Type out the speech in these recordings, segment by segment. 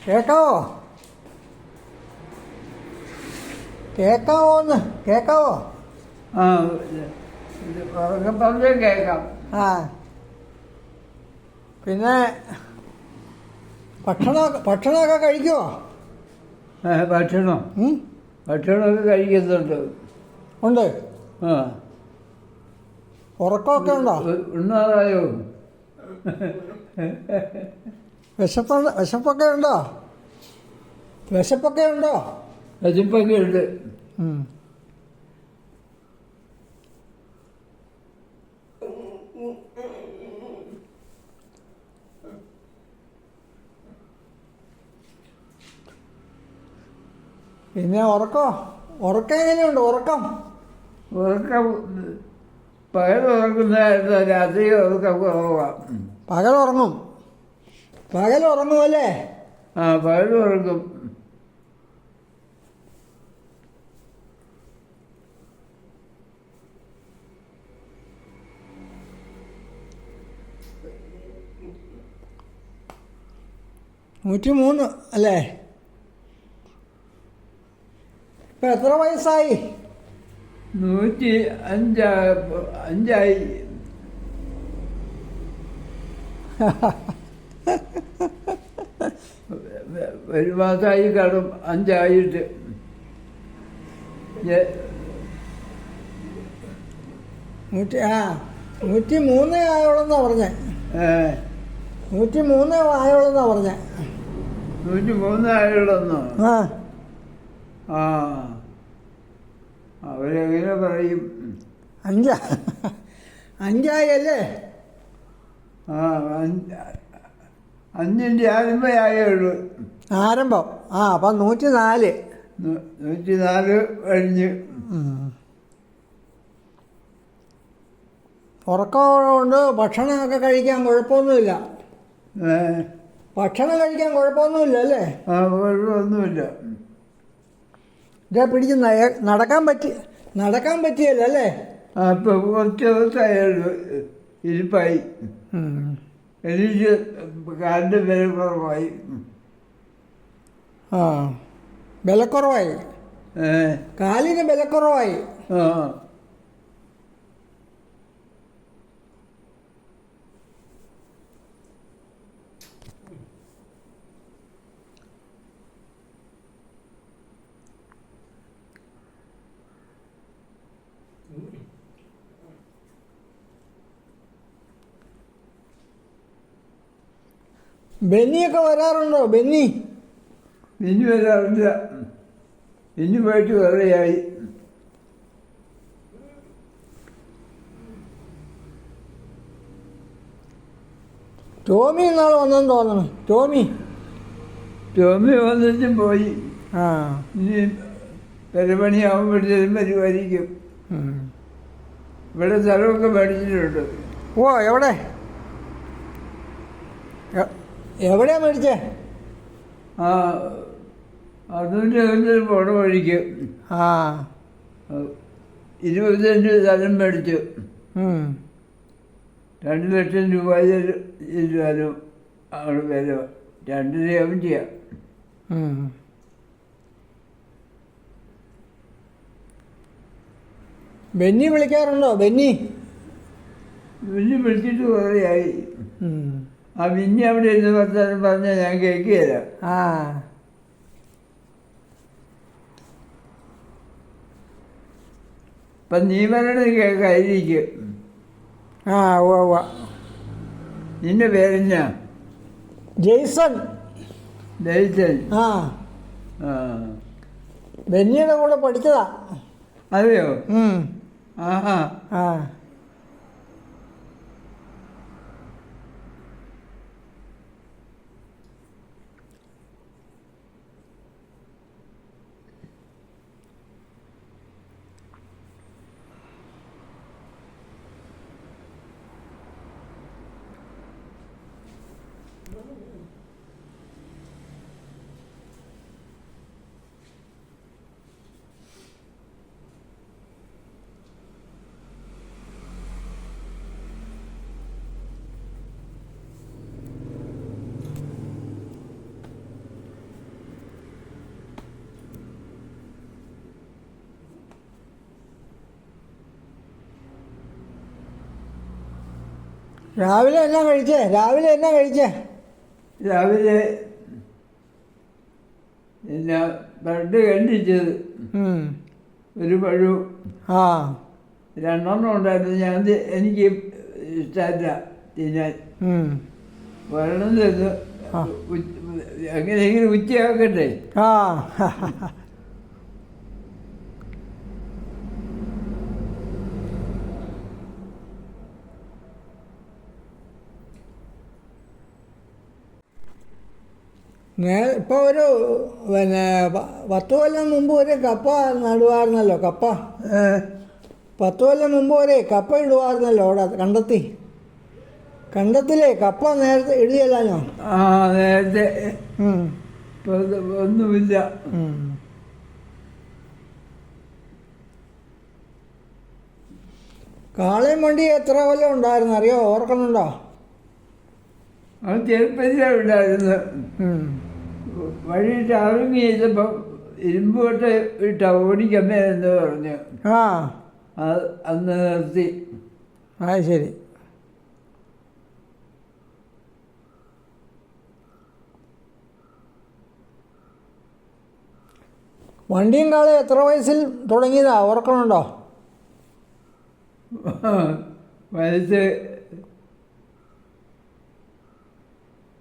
കേക്കാവോ? കേക്കാവോന്ന്? കേക്കാവോ? ആ പറഞ്ഞ കേൾക്കാം. ആ പിന്നെ ഭക്ഷണമൊക്കെ കഴിക്കുമോ? ഭക്ഷണമൊക്കെ കഴിക്കുന്നുണ്ട്. ഉണ്ട്. ആ ഉറക്കമൊക്കെ ഉണ്ടോ? ഉണ്ണാറായോ? വിശപ്പൊക്കെ ഉണ്ടോ? വിശപ്പൊക്കെ ഉണ്ട്. പിന്നെ ഉറക്കം എങ്ങനെയുണ്ട്? ഉറക്കം പകൽ ഉറങ്ങുന്നതായിരുന്നു, രാത്രി ഉറക്കം കുറവാണ്. പകൽ ഉറങ്ങും അല്ലേ? ആ പകൽ ഉറങ്ങും. $103 അല്ലേ? ഇപ്പം എത്ര വയസ്സായി? 105 ഒരു മാസമായി കാണും. 5 103 ആയോളെന്നാ പറഞ്ഞേ. 103 ആയോളെന്നാ പറഞ്ഞേ. 103 ആയോളെന്നോ? ആ അവരെങ്ങനെ പറയും? 5 അല്ലേ? ആ 5 ആരംഭമായുള്ളൂ. ആരംഭം. അപ്പം 104 കഴിഞ്ഞ്. ഉറക്കമുണ്ട്. ഭക്ഷണമൊക്കെ കഴിക്കാൻ കുഴപ്പമൊന്നുമില്ല. ഭക്ഷണം കഴിക്കാൻ കുഴപ്പമൊന്നുമില്ല അല്ലേ? ആ കുഴപ്പമൊന്നുമില്ല. ഇതേ പിടിച്ച് നടക്കാൻ പറ്റിയല്ല അല്ലേ? ഇപ്പം കുറച്ച് ദിവസമായുള്ളൂ ഇരിപ്പായി. എനിക്ക് കാലിൻ്റെ വില കുറവായി. വിലക്കുറവായി. കാലിന് വിലക്കുറവായി. ബെന്നിയൊക്കെ വരാറുണ്ടോ? ബെന്നി വരാറില്ല. ബെന്നി പോയിട്ട് കുറേയായി. ടോമി ഇന്നാൾ വന്നെന്ന് തോന്നണം. ടോമി വന്നിട്ടും പോയി. ഇനി പെരപണിയാവുമ്പോഴത്തേക്കും വരുമായിരിക്കും. ഇവിടെ സ്ഥലമൊക്കെ മേടിച്ചിട്ടുണ്ട്. എവിടെയാ മേടിച്ചേ? അതിൻ്റെ പോണ വഴിക്ക് 20 സെൻറ്റ് സ്ഥലം മേടിച്ചു. 2 ലക്ഷം രൂപ ഇരുവാനും അവിടെ വില. 2 ചെയ്യാം. ബെന്നി വിളിക്കാറുണ്ടോ? ബെന്നി വിളിച്ചിട്ട് കുറേയായി. ബെന്നി അവിടെ ഇരുന്ന് വർത്താനം പറഞ്ഞാൽ ഞാൻ കേൾക്കുകയില്ല. ഇപ്പം നീ പറയണത് കേൾക്കാതിരിക്കും. നിന്റെ പേരെന്നാ? ജെയ്സൺ. ബെന്നിയുടെ കൂടെ പഠിച്ചതാ. അതെയോ? ആഹാ. രാവിലെ എന്നാ കഴിച്ചേ? രാവിലെ എന്നാ കഴിച്ചേ? രാവിലെ പിന്നെ ബ്രെഡ് കണ്ടിച്ചത് ഉം. ഒരു പഴവും ആ 2 ഉണ്ടായിരുന്നു. എനിക്ക് ഇഷ്ടമല്ല തിന്നാൻ. ഉം. ഒരെണ്ണം തിന്ന് ആ. എങ്ങനെയെങ്കിലും ഉച്ചയാക്കട്ടെ. ആ ഇപ്പോൾ ഒരു പിന്നെ 10 കൊല്ലം മുമ്പ് ഒരു കപ്പ നടുവായിരുന്നല്ലോ. കപ്പ 10 കൊല്ലം മുമ്പ് വരെ കപ്പ ഇടുവായിരുന്നല്ലോ അവിടെ കണ്ടത്തിലേ കപ്പ നേരത്തെ ഇടുകയില്ലാഞ്ഞോ? ആ നേരത്തെ ഇപ്പൊ ഒന്നുമില്ല. കാളയും വണ്ടി എത്ര കൊല്ലം ഉണ്ടായിരുന്നു അറിയോ? ഓർക്കുന്നുണ്ടോ? അത് ചെറുപ്പത്തിലാണ് ഉണ്ടായിരുന്നു. വഴി ടാറിങ് ചെയ്തപ്പോൾ ഇരുമ്പ് കൊട്ട ഇട്ട ഓടിക്കമ്മേ എന്ന് പറഞ്ഞു. ആ അത് അന്ന് നിർത്തി. അത് ശരി. വണ്ടിയും കാളയും എത്ര വയസ്സിൽ തുടങ്ങിയതാ? ഓർക്കണുണ്ടോ? വയസ്സ്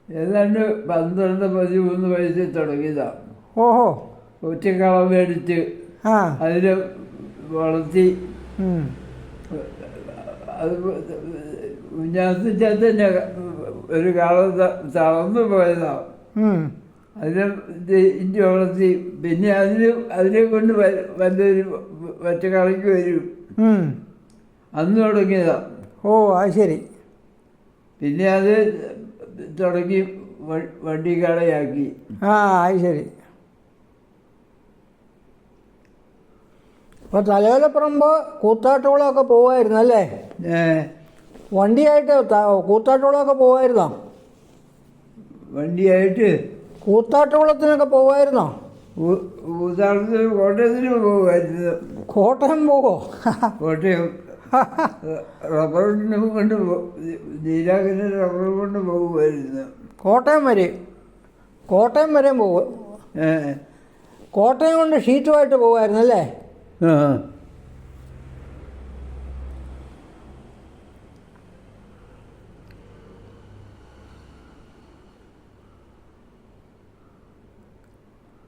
ഏതാണ്ട് 12-13 വയസ്സിൽ തുടങ്ങിയതാണ്. ഓഹോ. ഒറ്റക്കളം മേടിച്ച് ആ അതിൽ വളർത്തി അത് കുഞ്ഞാത്തിൻ്റെ ഒരു കാലം തളർന്നു പോയതാണ്. അതിനെ ഇഞ്ചി വളർത്തി പിന്നെ അതിനെ കൊണ്ട് വലിയൊരു ഒറ്റക്കളയ്ക്ക് വരും. അന്ന് തുടങ്ങിയതാണ്. ഓ അത് ശരി. പിന്നെ അത് തുടങ്ങി വണ്ടിക്കാളയാക്കി. ആ അത് ശരി. അപ്പോൾ തലയോലപ്പറമ്പ് കൂത്താട്ടോളമൊക്കെ പോവായിരുന്നു അല്ലേ? വണ്ടിയായിട്ട് കൂത്താട്ടോളമൊക്കെ പോവായിരുന്നോ? വണ്ടിയായിട്ട് കൂത്താട്ടോളത്തിനൊക്കെ പോവായിരുന്നോ? കൂത്താട്ടത്തിന് കോട്ടയത്തിന് പോകുമായിരുന്നു. കോട്ടയം പോകോ? കോട്ടയം റബ്ബറിന് കൊണ്ട് നീരാകിന് റബ്ബർ കൊണ്ട് പോകുമായിരുന്നു. കോട്ടയം വരെ പോകും. കോട്ടയം കൊണ്ട് ഷീറ്റുമായിട്ട് പോകുമായിരുന്നു അല്ലേ?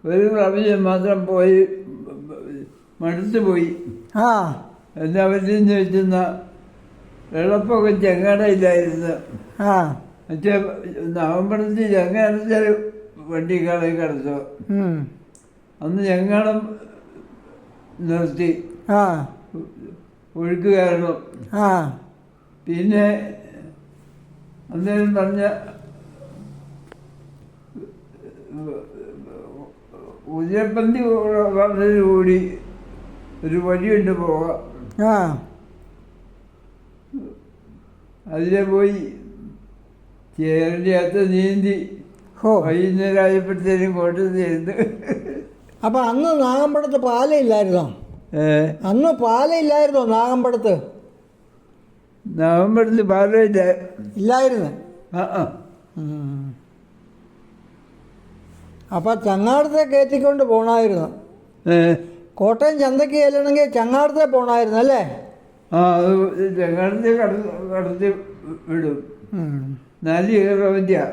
ഒരു പ്രാവശ്യം മാത്രം പോയി മടുത്തു പോയി. എല്ലാവരുടെയും ചോദിച്ചെന്ന വെള്ളപ്പൊക്കെ ചെങ്ങാടയില്ലായിരുന്നു. മറ്റേ നവംബറത്തിൽ ചെങ്ങാടത്തിൽ വണ്ടിക്കാളെ കിടത്തു. അന്ന് ചെങ്ങാടം നിർത്തി ഒഴുക്ക് കാരണം. പിന്നെ അന്നേരം പറഞ്ഞ ഉദയപ്പന്തി കൂടി ഒരു വഴിയുണ്ട് പോകാം. അതിലെ പോയി ചേറിൻ്റെ അകത്ത് നീന്തി വൈകുന്നേരം ആയപ്പോഴത്തേനും കോട്ടയത്തിരുന്ന്. അപ്പം അന്ന് നാഗമ്പടത്ത് പാലയില്ലായിരുന്നോ? അന്ന് പാലയില്ലായിരുന്നോ നാഗമ്പടത്ത്? നാഗമ്പടത്ത് പാലമില്ല. ഇല്ലായിരുന്നു. അപ്പം ചങ്ങാടത്തെ കയറ്റിക്കൊണ്ട് പോകണമായിരുന്നു. കോട്ടയം ചന്തയ്ക്ക് ചെല്ലണമെങ്കിൽ ചങ്ങാടത്തെ പോകണമായിരുന്നു അല്ലേ? അത് ചങ്ങാടത്തെ കടത്തി വിടും. 4 കിലോമീറ്റർ.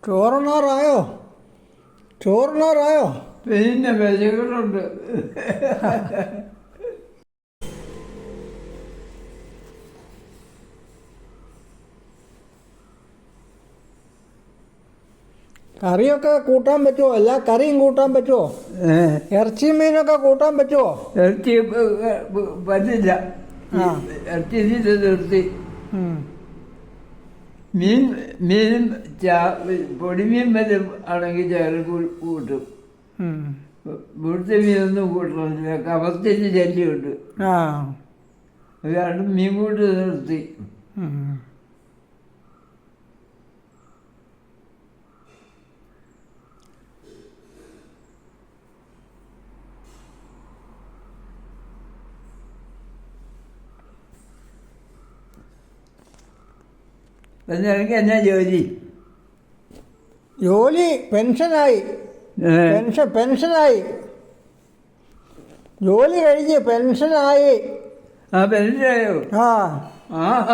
ചോറുണ്ണാറായോ? ചോറുണ്ണാറായോ? പിന്നെ വിശകളുണ്ട്. കറിയൊക്കെ കൂട്ടാൻ പറ്റുമോ? എല്ലാ കറിയും കൂട്ടാൻ പറ്റുമോ? ഇറച്ചിയും മീനൊക്കെ കൂട്ടാൻ പറ്റുമോ? ഇറച്ചി പറ്റില്ല. ആ. ഇറച്ചി തിന്ന് നിർത്തി. ഉം. മീനും പൊടിമീൻ വരെ ആണെങ്കിൽ ചേർ കൂട്ടും. ഉം. ഇവിടുത്തെ മീനൊന്നും കൂട്ടണമെന്നില്ല. കവത്തിന്റെ ശല്യമുണ്ട്. ആ. അതാണ് മീൻ കൂട്ട് നിർത്തി. ഉം. പിന്നെ എനിക്ക് എന്നാ ജോലി? ജോലി പെൻഷനായി. പെൻഷനായി. ജോലി കഴിഞ്ഞ് പെൻഷനായി. ആ പെൻഷനായോ? ആ. ആ